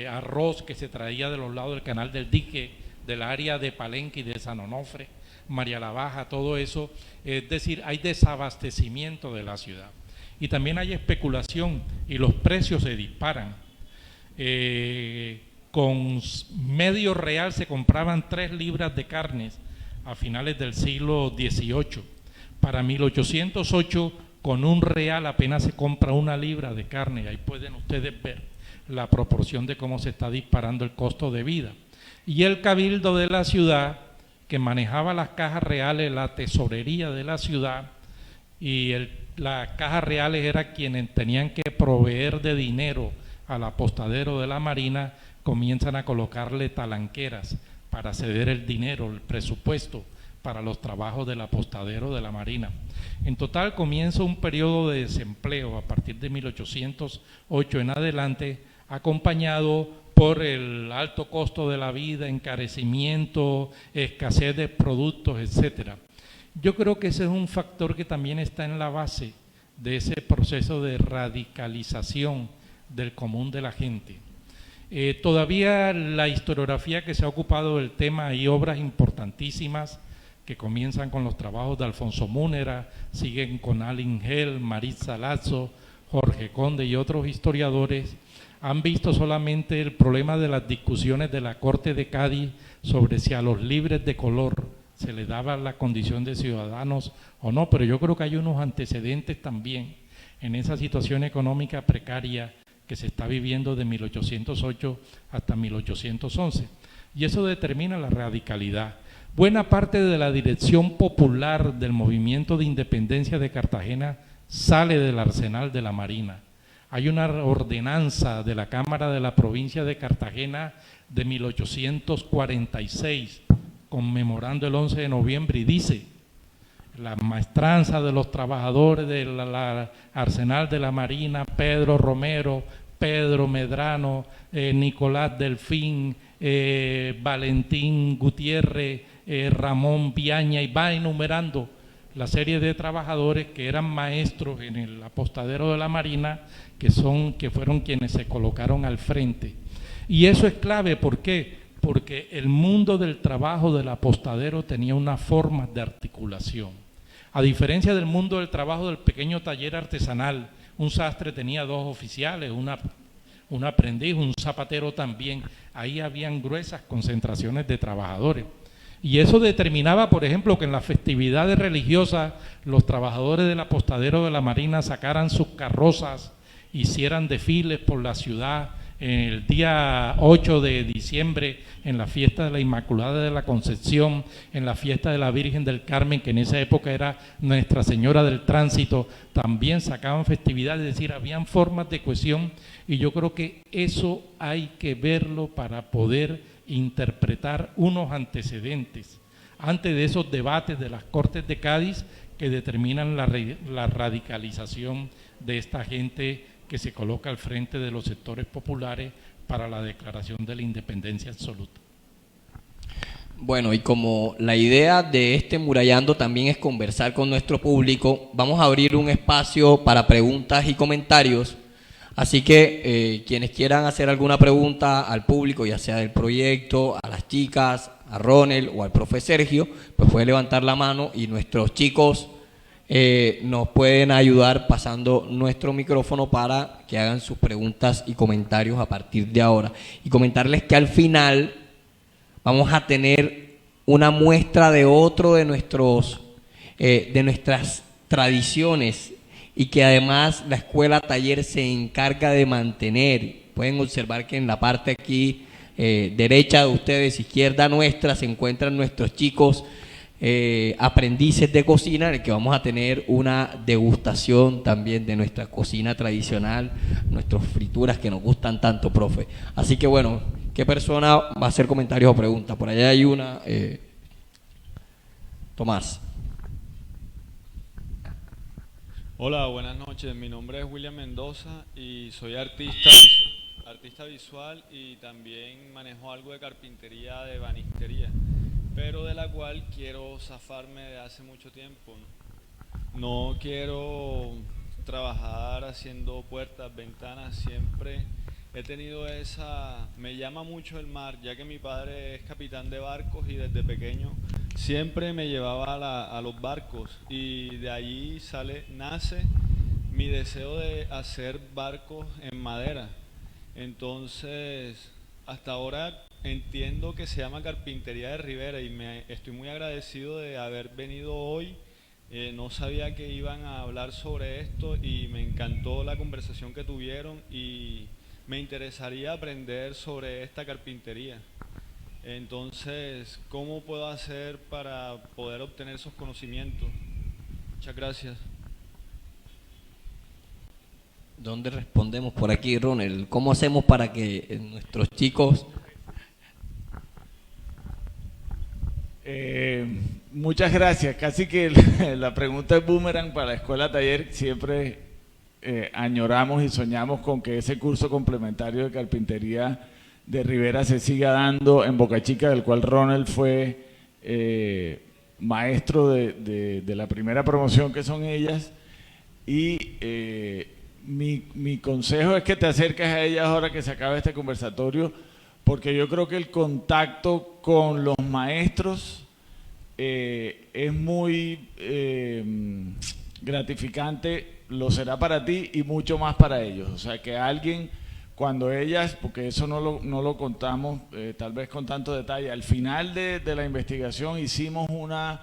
arroz que se traía de los lados del Canal del Dique, del área de Palenque y de San Onofre, María la Baja, todo eso, es decir, hay desabastecimiento de la ciudad. Y también hay especulación y los precios se disparan. Con medio real se compraban 3 libras de carnes a finales del siglo XVIII. Para 1808, con un real apenas se compra 1 libra de carne. Ahí pueden ustedes ver la proporción de cómo se está disparando el costo de vida. Y el cabildo de la ciudad, que manejaba las cajas reales, la tesorería de la ciudad, y las cajas reales eran quienes tenían que proveer de dinero al apostadero de la Marina, comienzan a colocarle talanqueras para ceder el dinero, el presupuesto para los trabajos del apostadero de la Marina. En total comienza un periodo de desempleo a partir de 1808 en adelante, acompañado por el alto costo de la vida, encarecimiento, escasez de productos, etcétera. Yo creo que ese es un factor que también está en la base de ese proceso de radicalización del común de la gente. Todavía la historiografía que se ha ocupado del tema, hay obras importantísimas que comienzan con los trabajos de Alfonso Múnera, siguen con Alin Gel, Maritza Lazo, Jorge Conde y otros historiadores, han visto solamente el problema de las discusiones de la Corte de Cádiz sobre si a los libres de color se les daba la condición de ciudadanos o no, pero yo creo que hay unos antecedentes también en esa situación económica precaria que se está viviendo de 1808 hasta 1811. Y eso determina la radicalidad. Buena parte de la dirección popular del movimiento de independencia de Cartagena sale del arsenal de la Marina. Hay una ordenanza de la Cámara de la provincia de Cartagena de 1846, conmemorando el 11 de noviembre, y dice: la maestranza de los trabajadores del arsenal de la Marina, Pedro Romero, Pedro Medrano, Nicolás Delfín, Valentín Gutiérrez, Ramón Viaña, y va enumerando la serie de trabajadores que eran maestros en el apostadero de la Marina, que fueron quienes se colocaron al frente. Y eso es clave, ¿por qué? Porque el mundo del trabajo del apostadero tenía una forma de articulación. A diferencia del mundo del trabajo del pequeño taller artesanal, un sastre tenía 2 oficiales, un aprendiz, un zapatero también. Ahí habían gruesas concentraciones de trabajadores. Y eso determinaba, por ejemplo, que en las festividades religiosas los trabajadores del apostadero de la Marina sacaran sus carrozas, hicieran desfiles por la ciudad. El día 8 de diciembre, en la fiesta de la Inmaculada de la Concepción, en la fiesta de la Virgen del Carmen, que en esa época era Nuestra Señora del Tránsito, también sacaban festividades, es decir, habían formas de cohesión, y yo creo que eso hay que verlo para poder interpretar unos antecedentes antes de esos debates de las Cortes de Cádiz que determinan la radicalización de esta gente que se coloca al frente de los sectores populares para la declaración de la independencia absoluta. Bueno, y como la idea de este Murallando también es conversar con nuestro público, vamos a abrir un espacio para preguntas y comentarios. Así que quienes quieran hacer alguna pregunta al público, ya sea del proyecto, a las chicas, a Ronald o al profe Sergio, pues puede levantar la mano y nuestros chicos nos pueden ayudar pasando nuestro micrófono para que hagan sus preguntas y comentarios a partir de ahora. Y comentarles que al final vamos a tener una muestra de otro de nuestras tradiciones y que además la escuela taller se encarga de mantener. Pueden observar que en la parte aquí derecha de ustedes, izquierda nuestra, se encuentran nuestros chicos aprendices de cocina, en el que vamos a tener una degustación también de nuestra cocina tradicional, nuestras frituras que nos gustan tanto, profe. Así que bueno, ¿qué persona va a hacer comentarios o preguntas? Por allá hay una, Tomás. Hola, buenas noches. Mi nombre es William Mendoza y soy artista visual y también manejo algo de carpintería, de ebanistería, pero de la cual quiero zafarme de hace mucho tiempo. No quiero trabajar haciendo puertas, ventanas, siempre he tenido me llama mucho el mar, ya que mi padre es capitán de barcos y desde pequeño siempre me llevaba a los barcos, y de allí nace mi deseo de hacer barcos en madera. Entonces, hasta ahora entiendo que se llama Carpintería de Rivera y estoy muy agradecido de haber venido hoy. No sabía que iban a hablar sobre esto y me encantó la conversación que tuvieron y me interesaría aprender sobre esta carpintería. Entonces, ¿cómo puedo hacer para poder obtener esos conocimientos? Muchas gracias. ¿Dónde respondemos? Por aquí, Ronald. ¿Cómo hacemos para que nuestros chicos... Muchas gracias. Casi que la pregunta es boomerang para la escuela taller. Siempre añoramos y soñamos con que ese curso complementario de carpintería de Rivera se siga dando en Boca Chica, del cual Ronald fue maestro de la primera promoción, que son ellas. Y mi consejo es que te acerques a ellas ahora que se acabe este conversatorio, porque yo creo que el contacto con los maestros es muy gratificante, lo será para ti y mucho más para ellos. O sea, que alguien, cuando ellas, porque eso no lo contamos tal vez con tanto detalle, al final de la investigación hicimos una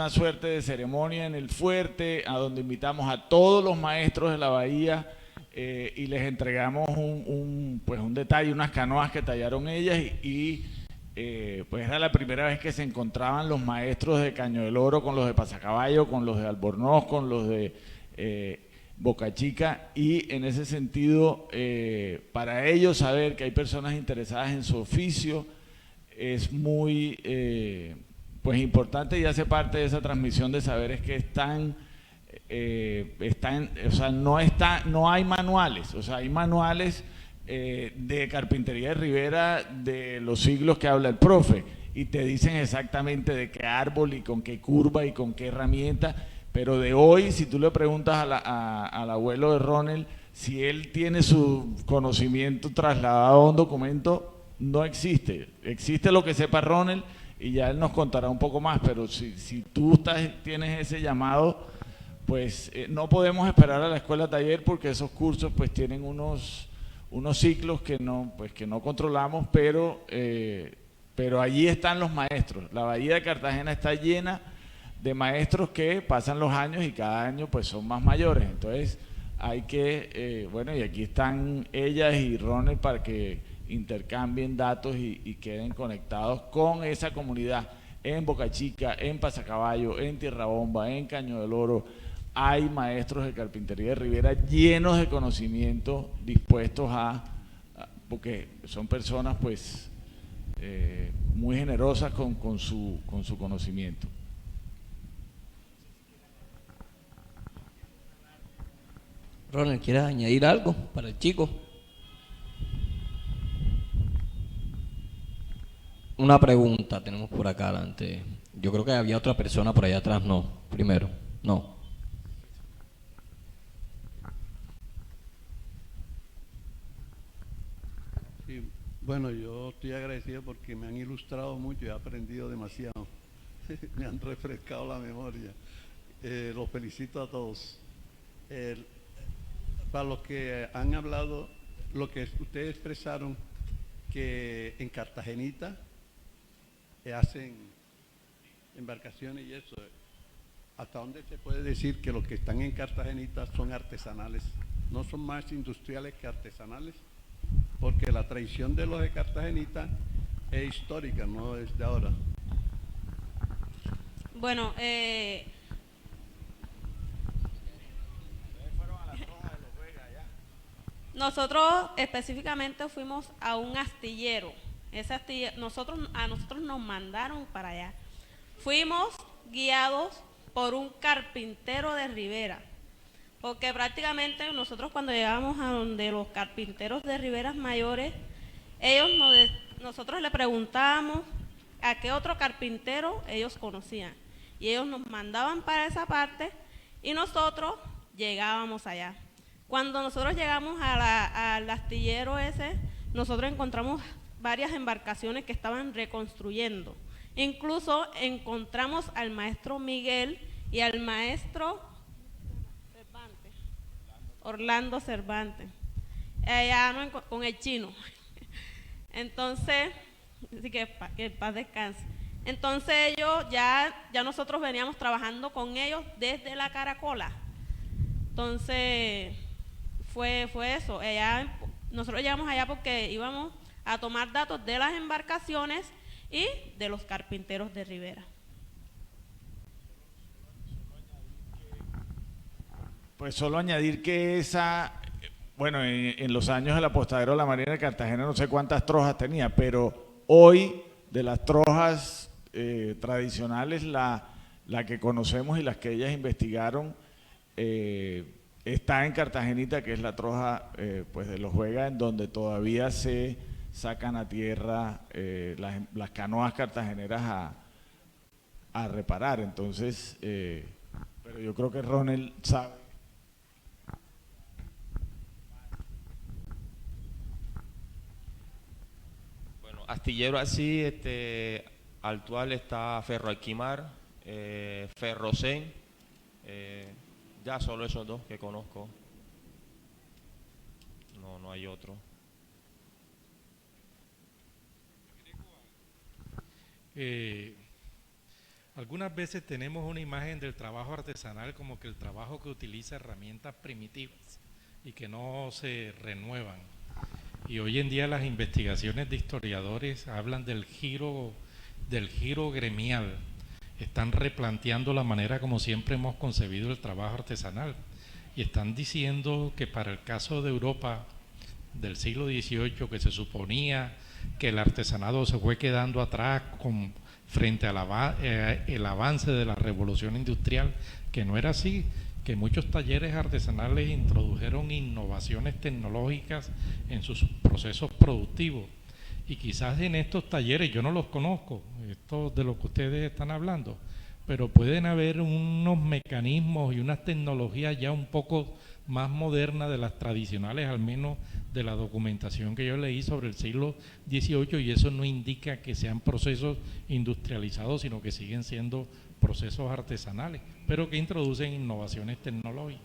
suerte de ceremonia en el fuerte, a donde invitamos a todos los maestros de la bahía y les entregamos un detalle, unas canoas que tallaron ellas pues era la primera vez que se encontraban los maestros de Caño del Oro con los de Pasacaballo, con los de Albornoz, con los de Boca Chica, y en ese sentido para ellos saber que hay personas interesadas en su oficio es muy importante, y hace parte de esa transmisión de saberes que no hay manuales, o sea, hay manuales de carpintería de Rivera de los siglos que habla el profe, y te dicen exactamente de qué árbol y con qué curva y con qué herramienta, pero de hoy, si tú le preguntas al abuelo de Ronald si él tiene su conocimiento trasladado a un documento, no existe. Existe lo que sepa Ronald y ya él nos contará un poco más, pero si tú tienes ese llamado, pues no podemos esperar a la escuela taller, porque esos cursos pues tienen unos ciclos que no controlamos, pero pero allí están los maestros. La Bahía de Cartagena está llena de maestros que pasan los años y cada año pues son más mayores. Entonces hay que, bueno, y aquí están ellas y Ronald para que intercambien datos y queden conectados con esa comunidad. En Boca Chica, en Pasacaballo, en Tierra Bomba, en Caño del Oro, hay maestros de carpintería de Rivera llenos de conocimiento, dispuestos porque son personas pues muy generosas con su conocimiento. Ronald, ¿quieres añadir algo para el chico? Una pregunta tenemos por acá adelante. Yo creo que había otra persona por allá atrás, no. Primero, no. Sí, bueno, yo estoy agradecido porque me han ilustrado mucho y he aprendido demasiado. Me han refrescado la memoria. Los felicito a todos. Para los que han hablado, lo que ustedes expresaron, que en Cartagenita hacen embarcaciones y eso, ¿hasta dónde se puede decir que los que están en Cartagenita son artesanales? ¿No son más industriales que artesanales? Porque la tradición de los de Cartagenita es histórica, no es de ahora. Bueno, nosotros específicamente fuimos a un astillero. Ese astillero, a nosotros nos mandaron para allá. Fuimos guiados por un carpintero de Rivera, porque prácticamente nosotros cuando llegamos a donde los carpinteros de Riveras mayores, nosotros le preguntábamos a qué otro carpintero ellos conocían, y ellos nos mandaban para esa parte y nosotros llegábamos allá. Cuando nosotros llegamos al astillero ese, nosotros encontramos varias embarcaciones que estaban reconstruyendo. Incluso encontramos al maestro Miguel y al maestro Orlando Cervantes, allá con el chino. Entonces, así que en paz descanse. Entonces ellos, ya nosotros veníamos trabajando con ellos desde la Caracola. Entonces fue eso. Nosotros llegamos allá porque íbamos a tomar datos de las embarcaciones y de los carpinteros de Rivera. Pues solo añadir que bueno, en los años del apostadero de la Marina de Cartagena no sé cuántas trojas tenía, pero hoy de las trojas tradicionales, la que conocemos y las que ellas investigaron, está en Cartagenita, que es la troja pues de los Vega, en donde todavía se sacan a tierra las canoas cartageneras a reparar. Entonces, pero yo creo que Ronald sabe. Bueno, astillero así, actual está Ferro Alquimar, Ferrocén, ya solo esos dos que conozco, no hay otro. Algunas veces tenemos una imagen del trabajo artesanal como que el trabajo que utiliza herramientas primitivas y que no se renuevan. Y hoy en día las investigaciones de historiadores hablan del giro gremial. Están replanteando la manera como siempre hemos concebido el trabajo artesanal y están diciendo que para el caso de Europa del siglo XVIII, que se suponía que el artesanado se fue quedando atrás frente al avance de la revolución industrial, que no era así, que muchos talleres artesanales introdujeron innovaciones tecnológicas en sus procesos productivos. Y quizás en estos talleres, yo no los conozco, estos de los que ustedes están hablando, pero pueden haber unos mecanismos y unas tecnologías ya un poco más modernas de las tradicionales, al menos de la documentación que yo leí sobre el siglo XVIII, y eso no indica que sean procesos industrializados, sino que siguen siendo procesos artesanales, pero que introducen innovaciones tecnológicas.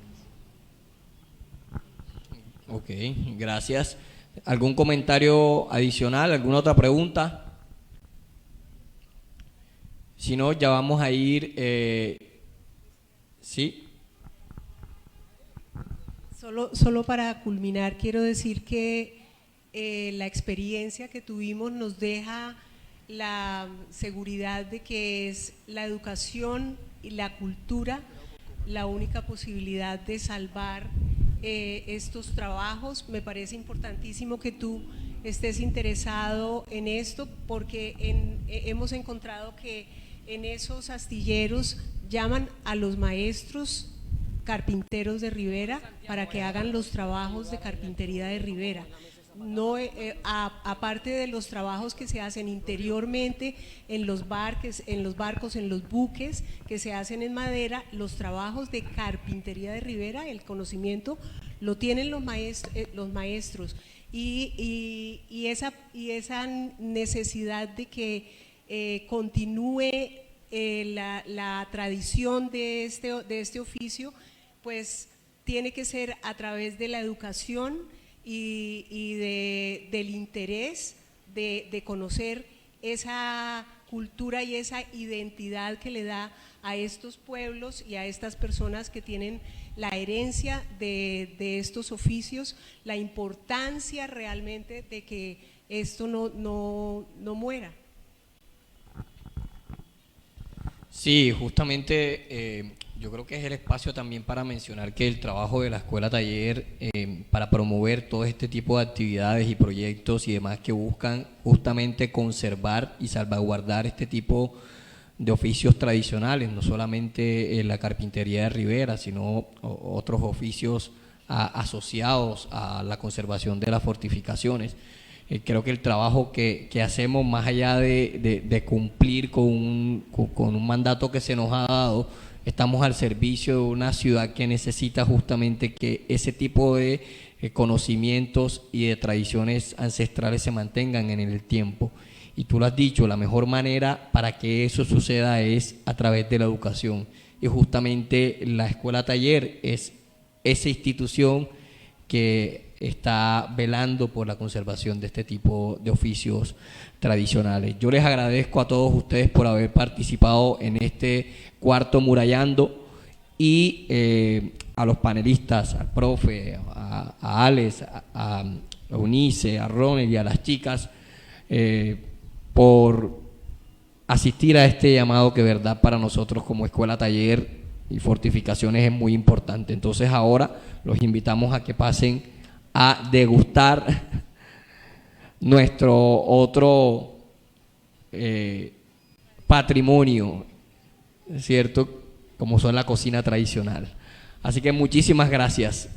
Ok, gracias. ¿Algún comentario adicional? ¿Alguna otra pregunta? Si no, ya vamos a ir, ¿sí? Solo para culminar, quiero decir que la experiencia que tuvimos nos deja la seguridad de que es la educación y la cultura la única posibilidad de salvar estos trabajos. Me parece importantísimo que tú estés interesado en esto, porque hemos encontrado que en esos astilleros llaman a los maestros carpinteros de Rivera para que hagan los trabajos de carpintería de Rivera. No, aparte de los trabajos que se hacen interiormente en los barcos, en los buques que se hacen en madera, los trabajos de carpintería de Rivera, el conocimiento lo tienen los maestros y esa necesidad de que continúe la tradición de este oficio, pues tiene que ser a través de la educación y del interés de conocer esa cultura y esa identidad que le da a estos pueblos y a estas personas que tienen la herencia de estos oficios, la importancia realmente de que esto no muera. Sí, justamente yo creo que es el espacio también para mencionar que el trabajo de la Escuela Taller para promover todo este tipo de actividades y proyectos y demás que buscan justamente conservar y salvaguardar este tipo de oficios tradicionales, no solamente la carpintería de Rivera, sino otros oficios asociados a la conservación de las fortificaciones. Creo que el trabajo que hacemos, más allá de cumplir con un mandato que se nos ha dado, estamos al servicio de una ciudad que necesita justamente que ese tipo de conocimientos y de tradiciones ancestrales se mantengan en el tiempo. Y tú lo has dicho, la mejor manera para que eso suceda es a través de la educación. Y justamente la Escuela Taller es esa institución que está velando por la conservación de este tipo de oficios tradicionales. Yo les agradezco a todos ustedes por haber participado en este cuarto Murallando y a los panelistas, al profe, a Alex, a Eunice, a Ronald y a las chicas por asistir a este llamado que, verdad, para nosotros como Escuela Taller y Fortificaciones es muy importante. Entonces ahora los invitamos a que pasen a degustar nuestro otro patrimonio, ¿cierto? Como son la cocina tradicional. Así que muchísimas gracias.